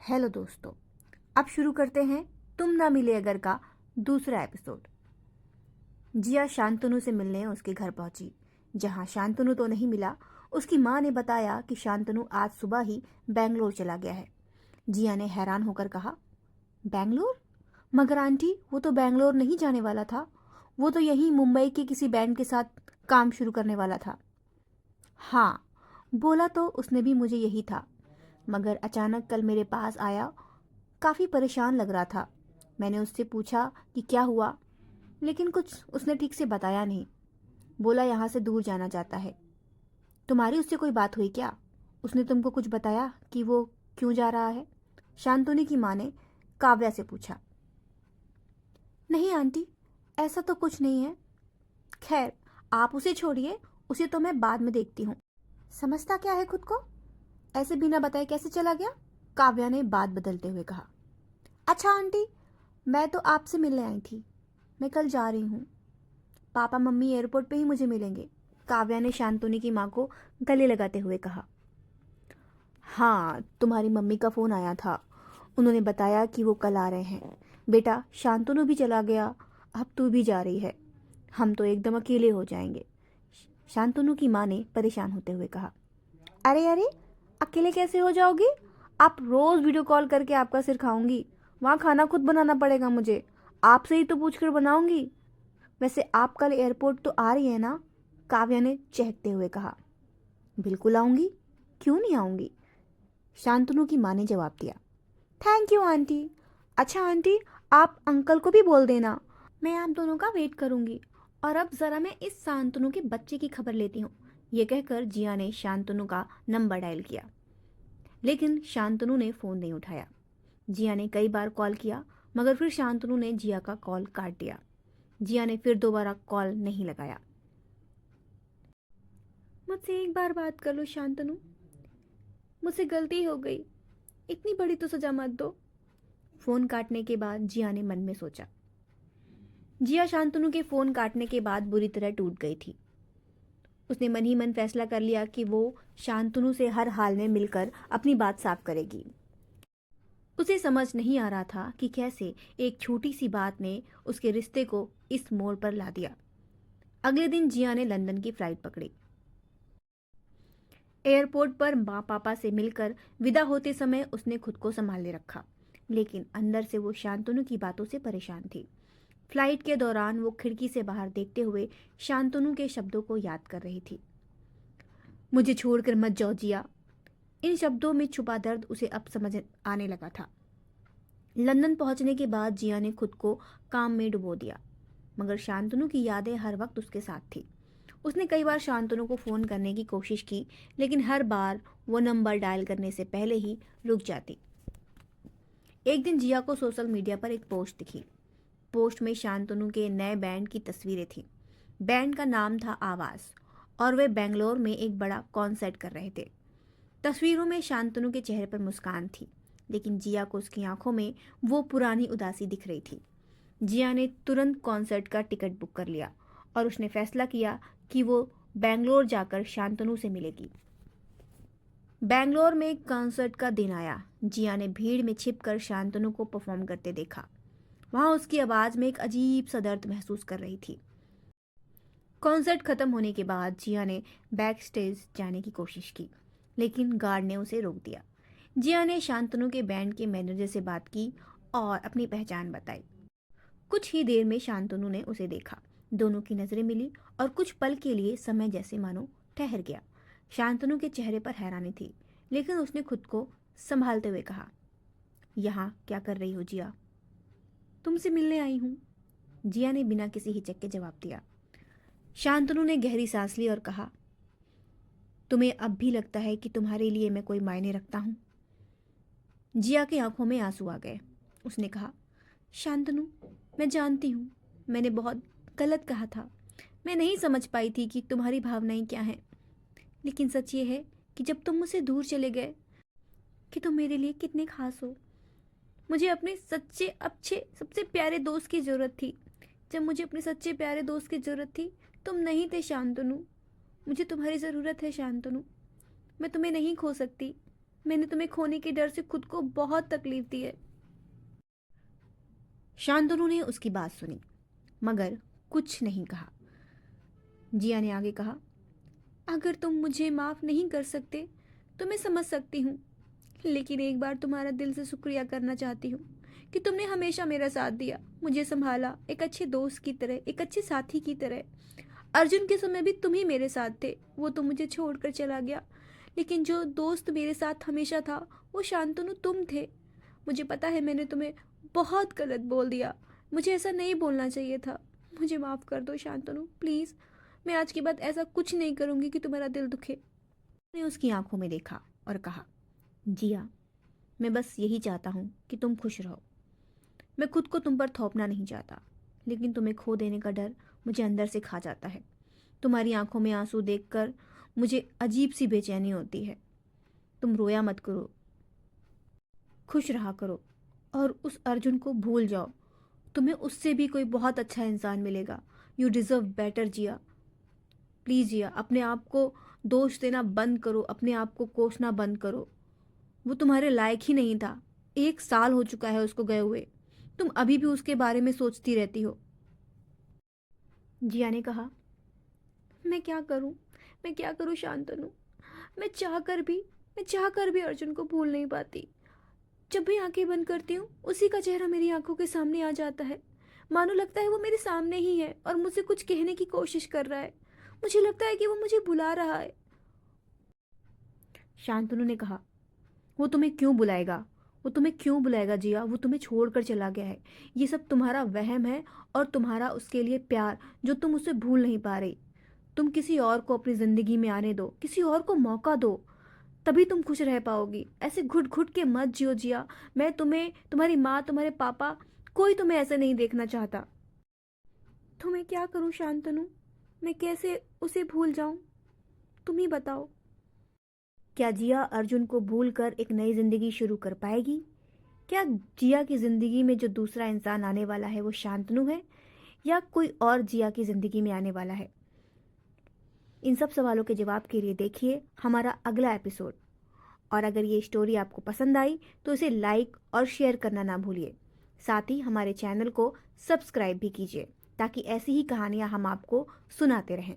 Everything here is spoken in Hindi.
हेलो दोस्तों, अब शुरू करते हैं तुम ना मिले अगर का दूसरा एपिसोड। जिया शांतनु से मिलने उसके घर पहुंची। जहां शांतनु तो नहीं मिला, उसकी मां ने बताया कि शांतनु आज सुबह ही बेंगलोर चला गया है। जिया ने हैरान होकर कहा, बेंगलोर? मगर आंटी, वो तो बेंगलोर नहीं जाने वाला था। वो तो यहीं मुंबई के किसी बैंड के साथ काम शुरू करने वाला था। हाँ, बोला तो उसने भी मुझे यही था, मगर अचानक कल मेरे पास आया। काफ़ी परेशान लग रहा था। मैंने उससे पूछा कि क्या हुआ, लेकिन कुछ उसने ठीक से बताया नहीं। बोला यहाँ से दूर जाना चाहता है। तुम्हारी उससे कोई बात हुई क्या? उसने तुमको कुछ बताया कि वो क्यों जा रहा है? शांतनु की माँ ने काव्या से पूछा। नहीं आंटी, ऐसा तो कुछ नहीं है। खैर, आप उसे छोड़िए, उसे तो मैं बाद में देखती हूँ। समझता क्या है खुद को? ऐसे बिना बताए कैसे चला गया? काव्या ने बात बदलते हुए कहा। अच्छा आंटी, मैं तो आपसे मिलने आई थी। मैं कल जा रही हूँ। पापा मम्मी एयरपोर्ट पे ही मुझे मिलेंगे। काव्या ने शांतनु की माँ को गले लगाते हुए कहा। हाँ, तुम्हारी मम्मी का फ़ोन आया था। उन्होंने बताया कि वो कल आ रहे हैं। बेटा, शांतनु भी चला गया, अब तू भी जा रही है। हम तो एकदम अकेले हो जाएंगे। शांतनु की माँ ने परेशान होते हुए कहा। अरे अरे, अकेले कैसे हो जाओगी? आप रोज़ वीडियो कॉल करके आपका सिर खाऊंगी। वहाँ खाना खुद बनाना पड़ेगा मुझे। आपसे ही तो पूछ कर बनाऊंगी। वैसे आप कल एयरपोर्ट तो आ रही है ना? काव्या ने चहकते हुए कहा। बिल्कुल आऊंगी, क्यों नहीं आऊंगी? शांतनु की माँ ने जवाब दिया। Thank you aunty. अच्छा आंटी, आप अंकल को भी बोल देना। मैं आप दोनों का वेट करूंगी। और अब ज़रा मैं इस शांतनु के बच्चे की खबर लेती हूँ। ये कहकर जिया ने शांतनु का नंबर डायल किया, लेकिन शांतनु ने फ़ोन नहीं उठाया। जिया ने कई बार कॉल किया, मगर फिर शांतनु ने जिया का कॉल काट दिया। जिया ने फिर दोबारा कॉल नहीं लगाया। मुझसे एक बार बात कर लो शांतनु, मुझसे गलती हो गई, इतनी बड़ी तो सजा मत दो। फोन काटने के बाद जिया ने मन में सोचा। जिया शांतनु के फोन काटने के बाद बुरी तरह टूट गई थी। उसने मन ही मन फैसला कर लिया कि वो शांतनु से हर हाल में मिलकर अपनी बात साफ करेगी। उसे समझ नहीं आ रहा था कि कैसे एक छोटी सी बात ने उसके रिश्ते को इस मोड़ पर ला दिया। अगले दिन जिया ने लंदन की फ्लाइट पकड़ी। एयरपोर्ट पर माँ पापा से मिलकर विदा होते समय उसने खुद को संभाले रखा, लेकिन अंदर से वो शांतनु की बातों से परेशान थी। फ्लाइट के दौरान वो खिड़की से बाहर देखते हुए शांतनु के शब्दों को याद कर रही थी। मुझे छोड़कर मत जाओ जिया। इन शब्दों में छुपा दर्द उसे अब समझ आने लगा था। लंदन पहुंचने के बाद जिया ने खुद को काम में डुबो दिया, मगर शांतनु की यादें हर वक्त उसके साथ थी। उसने कई बार शांतनु को फ़ोन करने की कोशिश की, लेकिन हर बार वो नंबर डायल करने से पहले ही रुक जाती। एक दिन जिया को सोशल मीडिया पर एक पोस्ट दिखी। पोस्ट में शांतनु के नए बैंड की तस्वीरें थीं। बैंड का नाम था आवाज़, और वे बेंगलोर में एक बड़ा कॉन्सर्ट कर रहे थे। तस्वीरों में शांतनु के चेहरे पर मुस्कान थी, लेकिन जिया को उसकी आंखों में वो पुरानी उदासी दिख रही थी। जिया ने तुरंत कॉन्सर्ट का टिकट बुक कर लिया और उसने फैसला किया कि वो बेंगलोर जाकर शांतनु से मिलेगी। बेंगलोर में कॉन्सर्ट का दिन आया। जिया ने भीड़ में छिपकर शांतनु को परफॉर्म करते देखा। वहां उसकी आवाज़ में एक अजीब सा दर्द महसूस कर रही थी। कॉन्सर्ट खत्म होने के बाद जिया ने बैक स्टेज जाने की कोशिश की, लेकिन गार्ड ने उसे रोक दिया। जिया ने शांतनु के बैंड के मैनेजर से बात की और अपनी पहचान बताई। कुछ ही देर में शांतनु ने उसे देखा। दोनों की नजरें मिली और कुछ पल के लिए समय जैसे मानो ठहर गया। शांतनु के चेहरे पर हैरानी थी, लेकिन उसने खुद को संभालते हुए कहा, यहाँ क्या कर रही हो जिया? तुमसे मिलने आई हूँ। जिया ने बिना किसी हिचक के जवाब दिया। शांतनु ने गहरी सांस ली और कहा, तुम्हें अब भी लगता है कि तुम्हारे लिए मैं कोई मायने रखता हूँ? जिया की आंखों में आंसू आ गए। उसने कहा, शांतनु, मैं जानती हूँ मैंने बहुत गलत कहा था। मैं नहीं समझ पाई थी कि तुम्हारी भावनाएं क्या हैं। लेकिन सच ये है कि जब तुम मुझसे दूर चले गए कि तुम मेरे लिए कितने खास हो। मुझे अपने सच्चे अच्छे सबसे प्यारे दोस्त की ज़रूरत थी। जब मुझे अपने सच्चे प्यारे दोस्त की ज़रूरत थी, तुम नहीं थे शांतनु। मुझे तुम्हारी ज़रूरत है शांतनु। मैं तुम्हें नहीं खो सकती। मैंने तुम्हें खोने के डर से खुद को बहुत तकलीफ दी है। शांतनु ने उसकी बात सुनी मगर कुछ नहीं कहा। जिया ने आगे कहा, अगर तुम मुझे माफ़ नहीं कर सकते तो मैं समझ सकती हूँ, लेकिन एक बार तुम्हारा दिल से शुक्रिया करना चाहती हूँ कि तुमने हमेशा मेरा साथ दिया, मुझे संभाला, एक अच्छे दोस्त की तरह, एक अच्छे साथी की तरह। अर्जुन के समय भी तुम ही मेरे साथ थे, वो तो मुझे छोड़कर चला गया, लेकिन जो दोस्त मेरे साथ हमेशा था वो शांतनु तुम थे। मुझे पता है मैंने तुम्हें बहुत गलत बोल दिया, मुझे ऐसा नहीं बोलना चाहिए था। मुझे माफ़ कर दो शांतनु, प्लीज़। मैं आज के बाद ऐसा कुछ नहीं करूँगी कि तुम्हारा दिल दुखे। ने उसकी आंखों में देखा और कहा, जिया, मैं बस यही चाहता हूँ कि तुम खुश रहो। मैं खुद को तुम पर थोपना नहीं चाहता, लेकिन तुम्हें खो देने का डर मुझे अंदर से खा जाता है। तुम्हारी आंखों में आंसू देखकर मुझे अजीब सी बेचैनी होती है। तुम रोया मत करो, खुश रहा करो और उस अर्जुन को भूल जाओ। तुम्हें उससे भी कोई बहुत अच्छा इंसान मिलेगा। You deserve better Jiya. Please Jiya, अपने आप को दोष देना बंद करो, अपने आप को कोसना बंद करो। वो तुम्हारे लायक ही नहीं था। 1 साल हो चुका है उसको गए हुए, तुम अभी भी उसके बारे में सोचती रहती हो। जिया ने कहा, मैं क्या करूं, मैं क्या करूं शांतनु। मैं चाह कर भी अर्जुन को भूल नहीं पाती। जब भी आंखें बंद करती हूँ उसी का चेहरा मेरी आंखों के सामने आ जाता है। मानो लगता है वो मेरे सामने ही है और मुझसे कुछ कहने की कोशिश कर रहा है। मुझे लगता है कि वो मुझे बुला रहा है। शांतनु ने कहा, वो तुम्हें क्यों बुलाएगा, वो तुम्हें क्यों बुलाएगा जिया, वो तुम्हें छोड़कर चला गया है। ये सब तुम्हारा वहम है और तुम्हारा उसके लिए प्यार जो तुम उसे भूल नहीं पा रही। तुम किसी और को अपनी ज़िंदगी में आने दो, किसी और को मौका दो, तभी तुम खुश रह पाओगी। ऐसे घुट घुट के मत जियो जिया। मैं तुम्हें, तुम्हारी माँ, तुम्हारे पापा, कोई तुम्हें ऐसे नहीं देखना चाहता। तो मैं क्या करूँ शांतनु, मैं कैसे उसे भूल जाऊं, तुम ही बताओ। क्या जिया अर्जुन को भूलकर एक नई जिंदगी शुरू कर पाएगी? क्या जिया की जिंदगी में जो दूसरा इंसान आने वाला है वो शांतनु है या कोई और जिया की जिंदगी में आने वाला है? इन सब सवालों के जवाब के लिए देखिए हमारा अगला एपिसोड। और अगर ये स्टोरी आपको पसंद आई तो इसे लाइक और शेयर करना ना भूलिए। साथ ही हमारे चैनल को सब्सक्राइब भी कीजिए ताकि ऐसी ही कहानियाँ हम आपको सुनाते रहें।